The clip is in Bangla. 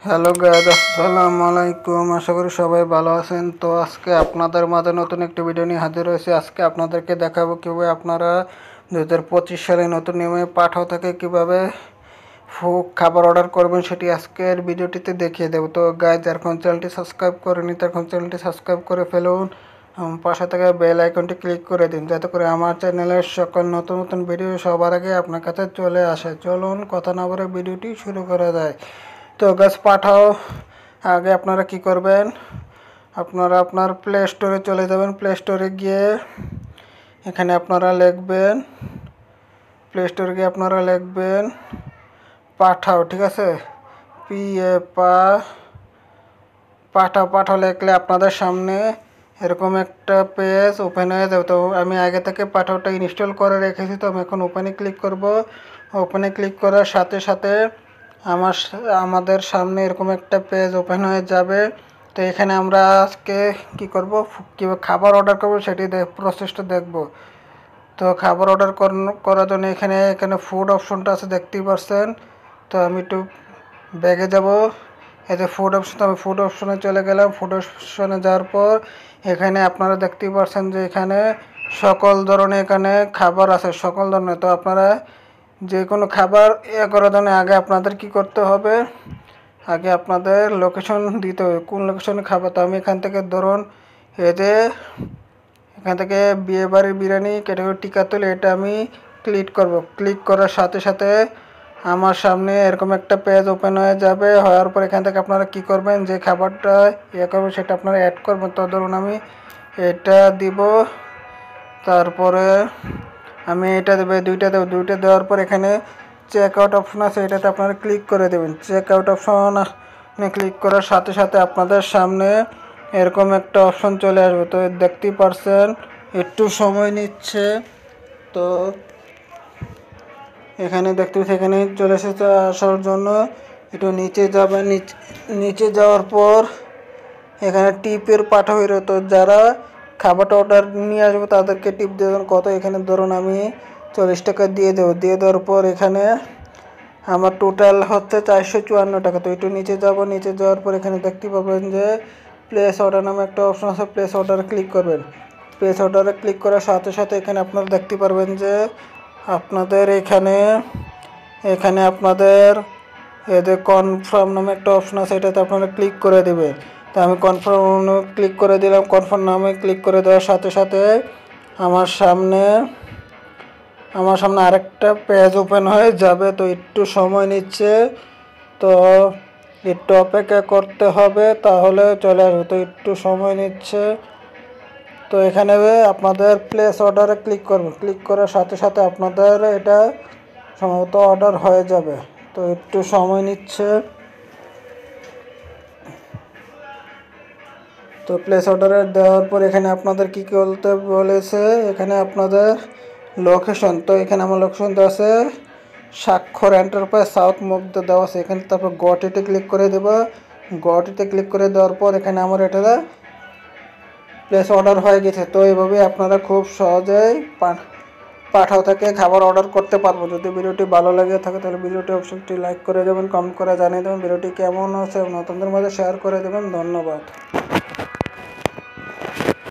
হ্যালো গাইজ, আসসালামু আলাইকুম। আশা করি সবাই ভালো আছেন। তো আজকে আপনাদের মাঝে নতুন একটি ভিডিও নিয়ে হাজির হয়েছে। আজকে আপনাদেরকে দেখাবো কীভাবে আপনারা 2025 সালে নতুন নিয়মে পাঠাও থেকে কীভাবে খাবার অর্ডার করবেন সেটি আজকের ভিডিওটিতে দেখিয়ে দেবো। তো গাইজ, এখন চ্যানেলটি সাবস্ক্রাইব করেনি, তখন চ্যানেলটি সাবস্ক্রাইব করে ফেলুন। পাশে থেকে বেল আইকনটি ক্লিক করে দিন, যাতে করে আমার চ্যানেলের সকল নতুন নতুন ভিডিও সবার আগে আপনার কাছে চলে আসে। চলুন কথা না বলে ভিডিওটি শুরু করা যায়। তো গাছ পাঠাও আগে আপনারা কি করবেন, আপনারা আপনার প্লে স্টোরে চলে যাবেন। প্লে স্টোরে গিয়ে এখানে আপনারা লিখবেন, প্লে স্টোরে গিয়ে আপনারা লিখবেন পাঠাও, ঠিক আছে, পাঠাও। পাঠাও লিখলে আপনাদের সামনে এরকম একটা পেজ ওপেন হয়ে যাবে। তো আমি আগে থেকে পাঠাওটা ইনস্টল করে রেখেছি, তো আমি এখন ওপেনে ক্লিক করব। ওপেনে ক্লিক করার সাথে সাথে আমাদের সামনে এরকম একটা পেজ ওপেন হয়ে যাবে। তো এখানে আমরা আজকে কি করব, কীভাবে খাবার অর্ডার করব সেটি প্রসেসটা দেখব। তো খাবার অর্ডার করার জন্য এখানে ফুড অপশনটা আছে, দেখতেই পাচ্ছেন। তো আমি একটু ব্যাগে যাব, এই যে ফুড অপশন, আমি ফুড অপশনে চলে গেলাম। ফুড অপশনে যাওয়ার পর এখানে আপনারা দেখতেই পাচ্ছেন যে এখানে সকল ধরনের এখানে খাবার আছে, সকল ধরনের। তো আপনারা যে কোনো খাবার করার জন্য আগে আপনাদের কি করতে হবে, আগে আপনাদের লোকেশন দিতে হবে, কোন লোকেশনে খাবার। তো আমি এখান থেকে ধরুন এই যে এখান থেকে বিয়েবাড়ির বিরিয়ানি ক্যাটাগরি টিকাতলি, এটা আমি ক্লিক করব। ক্লিক করার সাথে সাথে আমার সামনে এরকম একটা পেজ ওপেন হয়ে যাবে। হওয়ার পর এখান থেকে আপনারা কি করবেন, যে খাবারটা করবেন সেটা আপনারা অ্যাড করবেন। তো ধরুন আমি এটা দিব, তারপরে আমি এটা দেবো, দুইটা দেওয়ার পর এখানে চেক আউট অপশন আছে, এটাতে আপনারা ক্লিক করে দেবেন। চেক আউট অপশন ক্লিক করার সাথে সাথে আপনাদের সামনে এরকম একটা অপশন চলে আসবে। তো দেখতেই পারছেন একটু সময় নিচ্ছে। তো এখানে দেখতে পাচ্ছি এখানে চলে এসেছে। আসার জন্য একটু নিচে যাবেন, নিচে যাওয়ার পর এখানে টিপের পাঠাও। তো যারা খাবারটা অর্ডার নিয়ে আসবে তাদেরকে টিপ দেবেন কত, এখানে ধরুন আমি 40 টাকা দিয়ে দেবো। দিয়ে দেওয়ার পর এখানে আমার টোটাল হচ্ছে 454 টাকা। তো একটু নিচে যাব, নিচে যাওয়ার পর এখানে দেখতে পাবেন যে প্লেস অর্ডার নামে একটা অপশন আছে, প্লেস অর্ডারে ক্লিক করবেন। প্লেস অর্ডারে ক্লিক করার সাথে সাথে এখানে আপনারা দেখতে পারবেন যে আপনাদের এখানে আপনাদের এই যে কনফার্ম নামে একটা অপশন আছে, এটাতে আপনারা ক্লিক করে দেবেন। তো আমি কনফার্ম ক্লিক করে দিলাম। কনফার্ম নামে ক্লিক করে দেওয়ার সাথে সাথে আমার সামনে আরেকটা পেজ ওপেন হয়ে যাবে। তো একটু সময় নিচ্ছে, তো একটু অপেক্ষা করতে হবে, তাহলে চলে আসবে। তো একটু সময় নিচ্ছে। তো এখানে আপনাদের প্লেস অর্ডারে ক্লিক করবেন। ক্লিক করার সাথে সাথে আপনাদের এটা সম্ভবত অর্ডার হয়ে যাবে। তো একটু সময় নিচ্ছে। তো প্লেস অর্ডারে দেওয়ার পর এখানে আপনাদের কি করতে বলেছে, এখানে আপনাদের লোকেশন। তো এখানে আমার লোকেশন দেওয়া আছে স্বাক্ষর এন্টারপ্রাইজ সাউথ মুগদা দেওয়া আছে। এখানে তারপর গটিতে ক্লিক করে দেবো। গটিতে ক্লিক করে দেওয়ার পর এখানে আমার এটা প্লেস অর্ডার হয়ে গেছে। তো এইভাবে আপনারা খুব সহজেই পাঠাও থেকে খাবার অর্ডার করতে পারবো। যদি ভিডিওটি ভালো লাগে থাকে তাহলে ভিডিওটি অবশ্যই লাইক করে দেবেন, কমেন্ট করে জানিয়ে দেবেন ভিডিওটি কেমন হচ্ছে, নতুনদের মাঝে শেয়ার করে দেবেন। ধন্যবাদ।